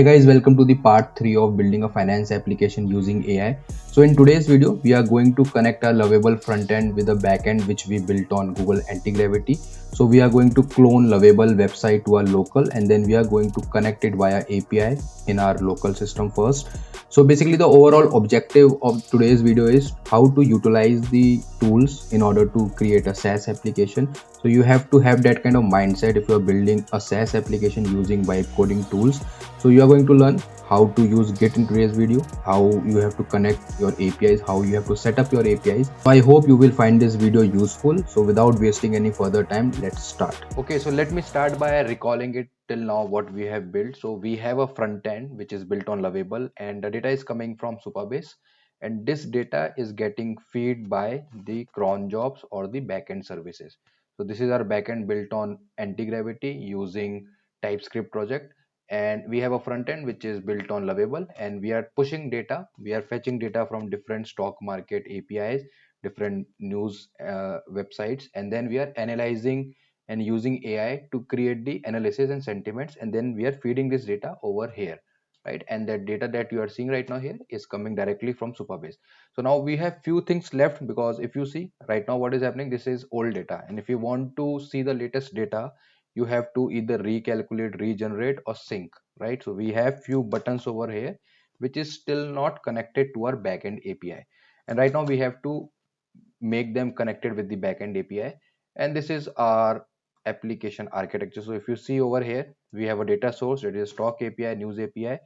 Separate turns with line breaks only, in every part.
Hey guys, welcome to the part 3 of building a finance application using AI. So in today's video, we are going to connect our Lovable front end with a backend which we built on Google Antigravity. So we are going to clone Lovable website to our local, and then we are going to connect it via API in our local system first. So basically the overall objective of today's video is how to utilize the tools in order to create a SaaS application. So you have to have that kind of mindset if you are building a SaaS application using vibe coding tools. So you are going to learn how to use Git in today's video, how you have to connect your APIs, how you have to set up your APIs. So I hope you will find this video useful. So without wasting any further time, let's start. Okay, so let me start by recalling it till now what we have built. So we have a front end which is built on Lovable, and the data is coming from Supabase, and this data is getting fed by the cron jobs or the backend services. So this is our backend built on Antigravity using TypeScript project, and we have a front end which is built on Lovable, and we are pushing data, we are fetching data from different stock market APIs, different news websites, and then we are analyzing and using AI to create the analysis and sentiments, and then we are feeding this data over here, right? And that data that you are seeing right now here is coming directly from Supabase. So now we have few things left, because if you see right now what is happening, this is old data, and if you want to see the latest data, you have to either recalculate, regenerate, or sync, right? So we have few buttons over here which is still not connected to our backend API, and right now we have to make them connected with the backend API. And this is our application architecture. So if you see over here, we have a data source, that is stock API, news API,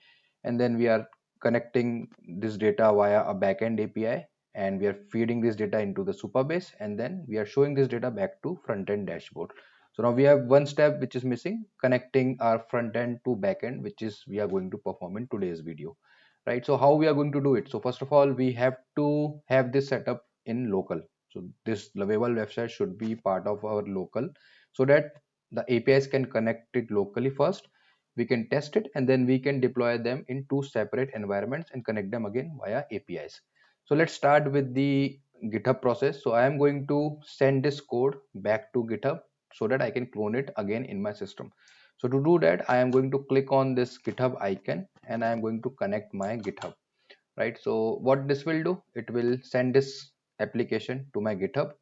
and then we are connecting this data via a backend API, and we are feeding this data into the Supabase, and then we are showing this data back to front end dashboard. So now we have one step which is missing, connecting our front end to backend, which is we are going to perform in today's video, right? So how we are going to do it? So first of all, we have to have this setup in local. So this Lovable website should be part of our local, so that the APIs can connect it locally first, we can test it, and then we can deploy them in two separate environments and connect them again via APIs. So let's start with the GitHub process. So I am going to send this code back to GitHub so that I can clone it again in my system. So to do that, I am going to click on this GitHub icon, and I am going to connect my GitHub, right? So what this will do, it will send this application to my GitHub,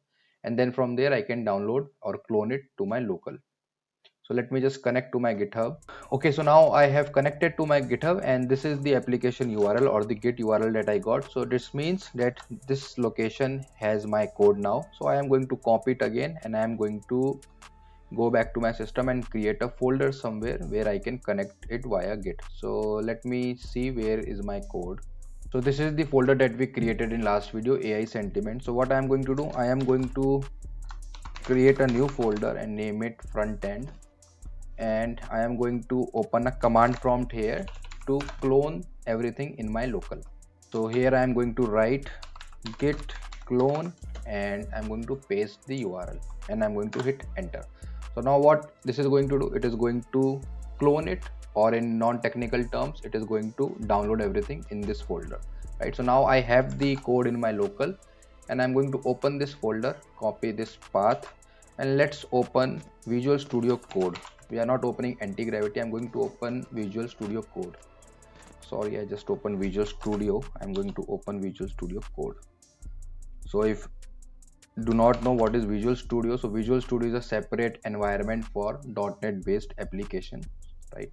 and then from there I can download or clone it to my local. So let me just connect to my GitHub. Okay, so now I have connected to my GitHub, and this is the application URL or the Git URL that I got. So this means that this location has my code now. So I am going to copy it again, and I am going to go back to my system and create a folder somewhere where I can connect it via Git. So let me see where is my code. So this is the folder that we created in last video, AI sentiment. So what I am going to do, I am going to create a new folder and name it front end, and I am going to open a command prompt here to clone everything in my local. So here I am going to write git clone, and I'm going to paste the URL, and I'm going to hit enter. So now what this is going to do, it is going to clone it, or in non-technical terms, it is going to download everything in this folder, right? So now I have the code in my local, and I'm going to open this folder, copy this path, and let's open Visual Studio Code. We are not opening Antigravity, I'm going to open Visual Studio Code. Sorry, I just opened Visual Studio. I'm going to open Visual Studio Code. So if do not know what is Visual Studio, so Visual Studio is a separate environment for .NET based application, right?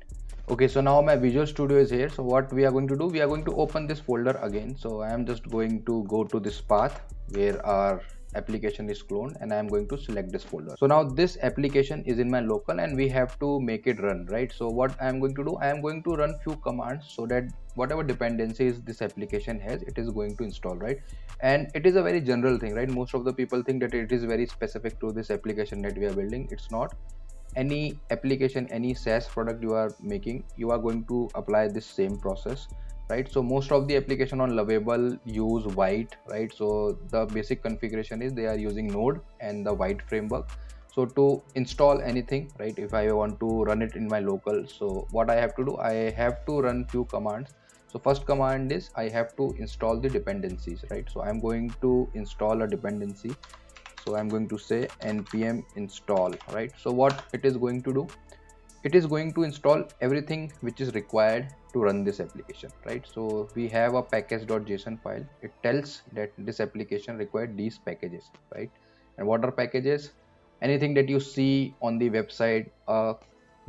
Okay, so now my Visual Studio is here. So what we are going to do, we are going to open this folder again. So I am just going to go to this path where our application is cloned, and I am going to select this folder. So now this application is in my local, and we have to make it run, right? So what I am going to do, I am going to run few commands so that whatever dependencies this application has, it is going to install, right? And it is a very general thing, right? Most of the people think that it is very specific to this application that we are building. It's not. Any application, any SaaS product you are making, you are going to apply this same process, right? So most of the application on Lovable use white, right? So the basic configuration is they are using Node and the white framework. So to install anything, right, if I want to run it in my local, so what I have to do, I have to run few commands. So first command is I have to install the dependencies, right? So I'm going to install a dependency. So I'm going to say npm install, right? So what it is going to do, it is going to install everything which is required to run this application, right? So we have a package.json file. It tells that this application required these packages, right? And what are packages? Anything that you see on the website, a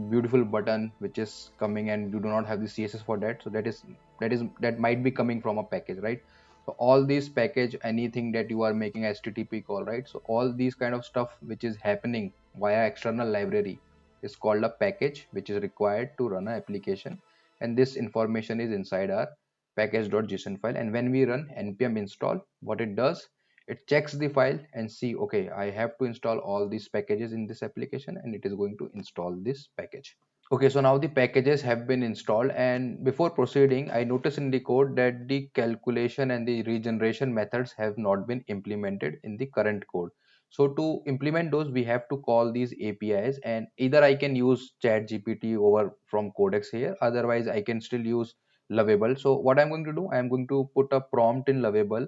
beautiful button which is coming and you do not have the css for that, so that might be coming from a package, right? So all these package, anything that you are making http call, right? So all these kind of stuff which is happening via external library is called a package which is required to run an application, and this information is inside our package.json file. And when we run npm install, what it does, it checks the file and see, okay, I have to install all these packages in this application, and it is going to install this package. Okay, so now the packages have been installed, and before proceeding, I noticed in the code that the calculation and the regeneration methods have not been implemented in the current code. So to implement those, we have to call these APIs, and either I can use ChatGPT over from Codex here, otherwise I can still use Lovable. So what I'm going to do, I'm going to put a prompt in Lovable,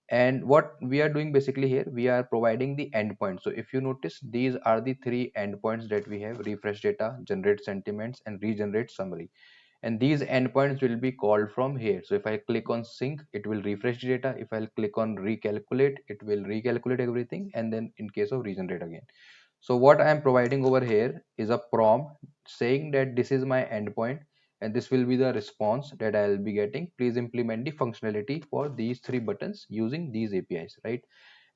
and what we are doing basically here, we are providing the endpoint. So if you notice, these are the three endpoints that we have: refresh data, generate sentiments, and regenerate summary. And these endpoints will be called from here. So if I click on sync, it will refresh the data. If I click on recalculate, it will recalculate everything, and then in case of regenerate again. So what I am providing over here is a prompt saying that this is my endpoint, and this will be the response that I'll be getting. Please implement the functionality for these three buttons using these APIs, right?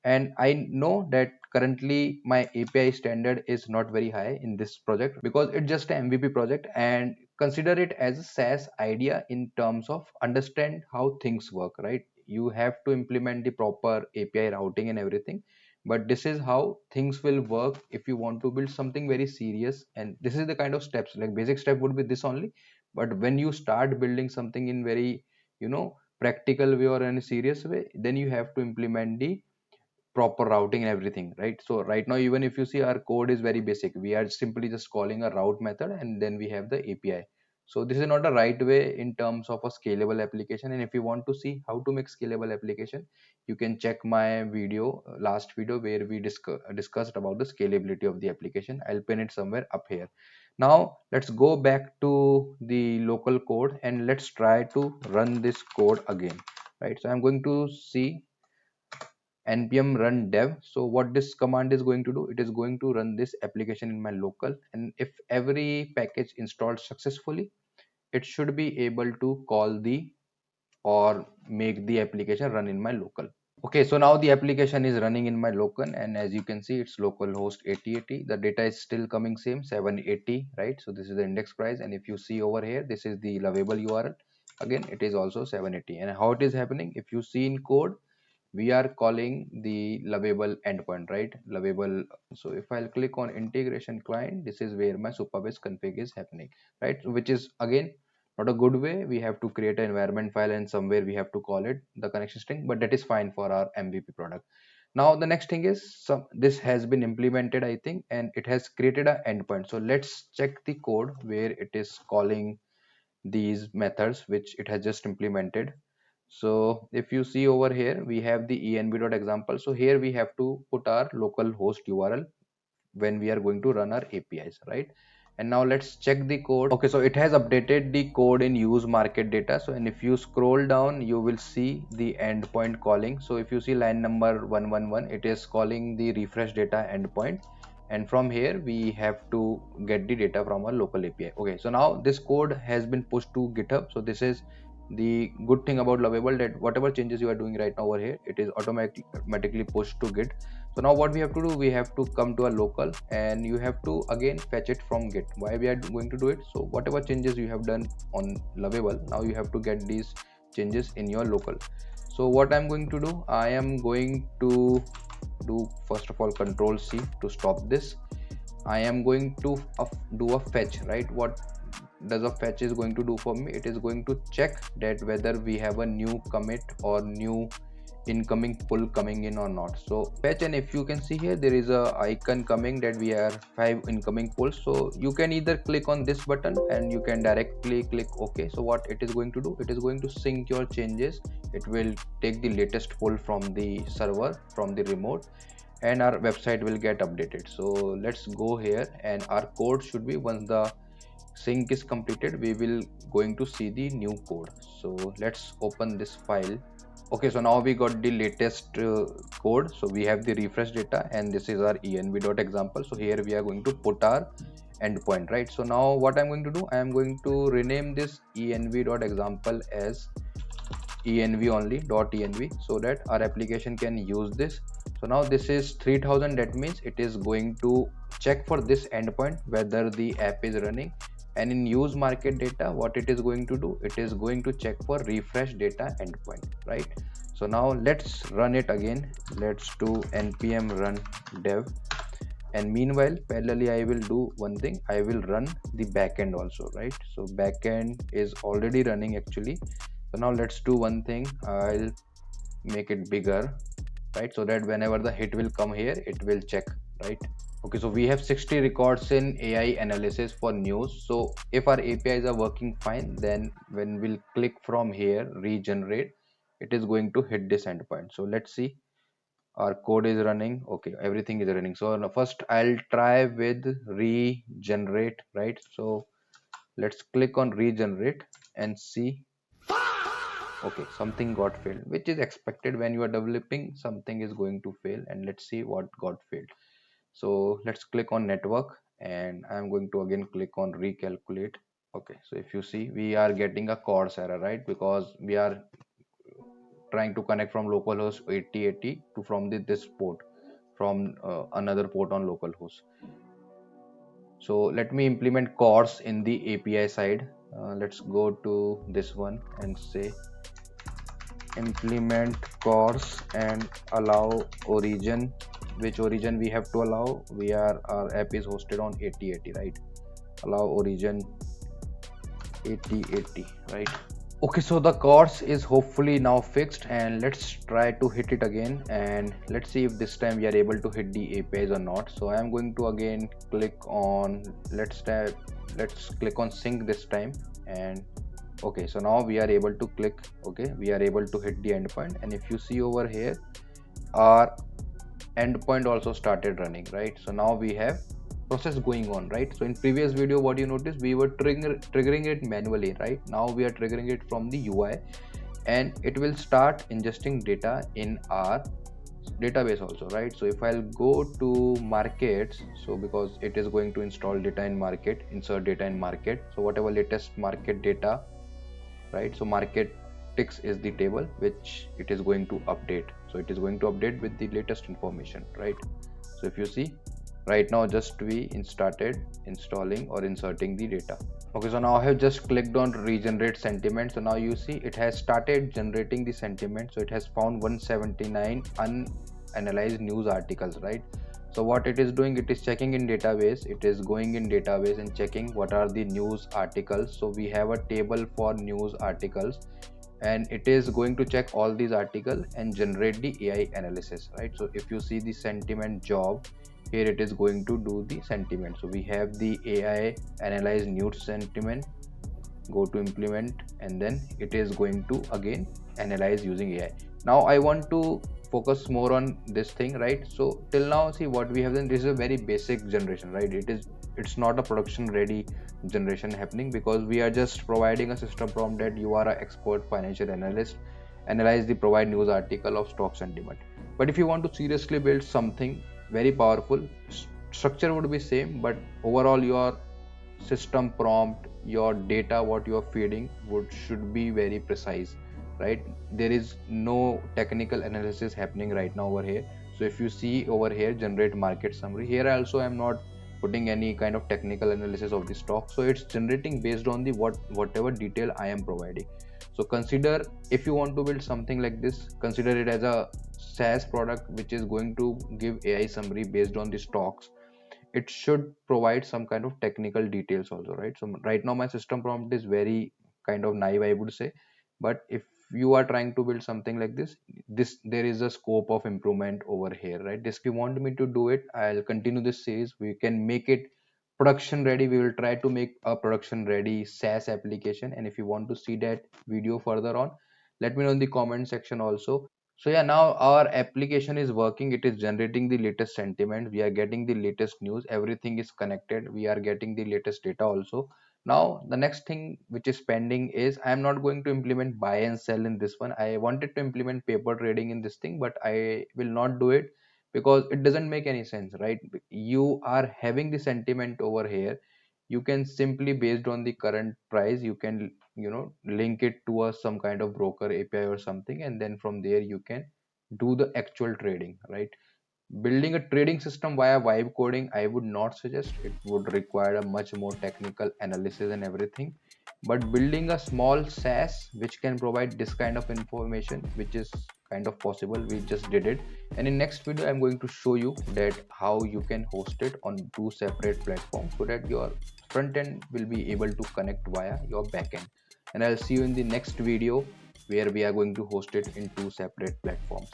And I know that currently my API standard is not very high in this project because it's just an MVP project, and consider it as a SaaS idea in terms of understand how things work, right? You have to implement the proper API routing and everything, but this is how things will work if you want to build something very serious. And this is the kind of steps, like basic step would be this only, but when you start building something in very, practical way or in a serious way, then you have to implement the proper routing and everything, right? So right now, even if you see, our code is very basic. We are simply just calling a route method, and then we have the API. So this is not a right way in terms of a scalable application. And if you want to see how to make scalable application, you can check my video, last video, where we discussed about the scalability of the application. I'll pin it somewhere up here. Now let's go back to the local code and let's try to run this code again, right? So I'm going to see npm run dev. So what this command is going to do, it is going to run this application in my local, and if every package installed successfully, it should be able to call the or make the application run in my local. Okay, so now the application is running in my local, and as you can see, it's localhost 8080. The data is still coming same 780, right? So this is the index price, and if you see over here, this is the lovable URL. Again, it is also 780. And how it is happening, if you see in code, we are calling the lovable endpoint, right? Lovable. So if I'll click on integration client, this is where my Supabase config is happening, right? Which is again not a good way. We have to create an environment file, and somewhere we have to call it the connection string, but that is fine for our MVP product. Now the next thing is, this has been implemented, I think, and it has created an endpoint. So let's check the code where it is calling these methods which it has just implemented. So if you see over here, we have the env.example. So here we have to put our local host URL when we are going to run our APIs, right? And now let's check the code. Okay, so it has updated the code in use market data. So, and if you scroll down, you will see the endpoint calling. So if you see line number 111, it is calling the refresh data endpoint, and from here we have to get the data from our local API. Okay, so now this code has been pushed to GitHub. So this is the good thing about Lovable, that whatever changes you are doing right now over here, it is automatically pushed to Git. So now what we have to do, we have to come to a local, and you have to again fetch it from Git. Why we are going to do it? So whatever changes you have done on Lovable, now you have to get these changes in your local. So what I'm going to do, I am going to do first of all Control C to stop this. I am going to do a fetch, right? What does a fetch is going to do for me? It is going to check that whether we have a new commit or new incoming pull coming in or not. So fetch, and if you can see here, there is a icon coming that we have 5 incoming pulls. So you can either click on this button and you can directly click OK. So what it is going to do, it is going to sync your changes. It will take the latest pull from the server, from the remote, and our website will get updated. So let's go here, and our code should be, once the sync is completed, we will going to see the new code. So let's open this file. Okay, so now we got the latest code. So we have the refresh data and this is our env.example. So here we are going to put our endpoint, right? So now what I'm going to do, I am going to rename this env.example as env only .env so that our application can use this. So now this is 3000, that means it is going to check for this endpoint whether the app is running. And in use market data, what it is going to do, it is going to check for refresh data endpoint, right? So now let's run it again. Let's do npm run dev, and meanwhile parallelly I will do one thing, I will run the backend also, right? So backend is already running actually. So now let's do one thing, I'll make it bigger, right? So that whenever the hit will come here, it will check, right? Okay, so we have 60 records in AI analysis for news. So if our APIs are working fine, then when we'll click from here regenerate, it is going to hit this endpoint. So let's see, our code is running. Okay, everything is running. So now first I'll try with regenerate, right? So let's click on regenerate and see. Okay, something got failed, which is expected when you are developing, something is going to fail. And let's see what got failed. So let's click on network and I'm going to again click on recalculate. Okay, so if you see, we are getting a course error, right? Because we are trying to connect from localhost 8080 to from this port, from another port on localhost. So let me implement course in the API side. Let's go to this one and say implement course and allow origin. Which origin we have to allow? Our app is hosted on 8080, right? Allow origin 8080, right? Okay, so the course is hopefully now fixed, and let's try to hit it again and let's see if this time we are able to hit the APIs or not. So I am going to again click on, let's click on sync this time. And okay, so now we are able to click, okay, we are able to hit the endpoint. And if you see over here, our endpoint also started running, right? So now we have process going on, right? So in previous video, what you noticed, we were triggering it manually, right? Now we are triggering it from the UI, and it will start ingesting data in our database also, right? So if I'll go to markets, so because it is going to install data in market, insert data in market, so whatever latest market data, right? So market ticks is the table which it is going to update. So it is going to update with the latest information, right? So if you see, right now just we started installing or inserting the data. Okay, so now I have just clicked on regenerate sentiment. So now you see it has started generating the sentiment. So it has found 179 unanalyzed news articles, right? So what it is doing, it is checking in database, it is going in database and checking what are the news articles. So we have a table for news articles, and it is going to check all these articles and generate the AI analysis, right? So if you see the sentiment job, here it is going to do the sentiment. So we have the AI analyze news sentiment, go to implement, and then it is going to again analyze using AI. Now I want to focus more on this thing, right? So till now, see what we have done, this is a very basic generation, right? It's not a production ready generation happening, because we are just providing a system prompt that you are an expert financial analyst, analyze the provide news article of stock sentiment. But if you want to seriously build something very powerful, structure would be same, but overall your system prompt, your data what you are feeding should be very precise, right? There is no technical analysis happening right now over here. So if you see over here, generate market summary, here also I'm not putting any kind of technical analysis of the stock. So it's generating based on the whatever detail I am providing. So consider, if you want to build something like this, consider it as a SaaS product which is going to give AI summary based on the stocks. It should provide some kind of technical details also, right? So right now my system prompt is very kind of naive, I would say. But if you are trying to build something like this there is a scope of improvement over here, right? This, if you want me to do it, I'll continue this series, we can make it production ready. We will try to make a production ready SaaS application, and if you want to see that video further on, let me know in the comment section also. So yeah, now our application is working. It is generating the latest sentiment. We are getting the latest news. Everything is connected. We are getting the latest data also. Now the next thing which is pending is I am not going to implement buy and sell in this one. I wanted to implement paper trading in this thing, but I will not do it because it doesn't make any sense, right? You are having the sentiment over here. You can simply, based on the current price, you can, link it to a some kind of broker API or something, and then from there you can do the actual trading, right? Building a trading system via vibe coding, I would not suggest. It would require a much more technical analysis and everything. But building a small SaaS which can provide this kind of information, which is kind of possible, we just did it. And in next video I'm going to show you that how you can host it on two separate platforms so that your front end will be able to connect via your backend. And I'll see you in the next video where we are going to host it in two separate platforms.